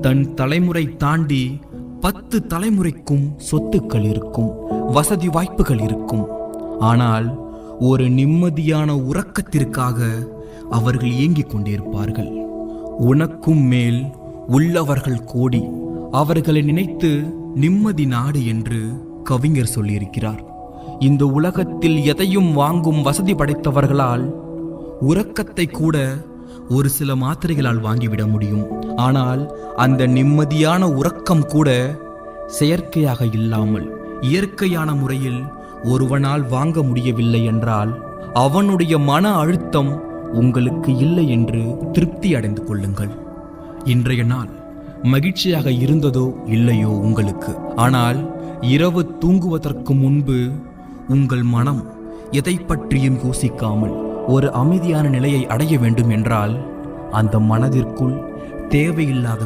தன் தலைமுறை தாண்டி 10 தலைமுறைக்கும் சொத்துக்கள் இருக்கும், வசதி வாய்ப்புகள் இருக்கும். ஆனால் ஒரு நிம்மதியான உறக்கத்திற்காக அவர்கள் ஏங்கிக் கொண்டிருப்பார்கள். உனக்கும் மேல் உள்ளவர்கள் கோடி, அவர்களை நினைத்து நிம்மதி நாடு என்று கவிஞர் சொல்லியிருக்கிறார். இந்த உலகத்தில் எதையும் வாங்கும் வசதி படைத்தவர்களால் உறக்கத்தை கூட ஒரு சில மாத்திரைகளால் வாங்கிவிட முடியும். ஆனால் அந்த நிம்மதியான உறக்கம் கூட செயற்கையாக இல்லாமல் இயற்கையான முறையில் ஒருவனால் வாங்க முடியவில்லை என்றால் அவனுடைய மன அழுத்தம் உங்களுக்கு இல்லை என்று திருப்தி அடைந்து கொள்ளுங்கள். இன்றைய நாள் மகிழ்ச்சியாக இருந்ததோ இல்லையோ உங்களுக்கு, ஆனால் இரவு தூங்குவதற்கு முன்பு உங்கள் மனம் எதை பற்றியும் யோசிக்காமல் ஒரு அமைதியான நிலையை அடைய வேண்டும் என்றால் அந்த மனதிற்குள் தேவையில்லாத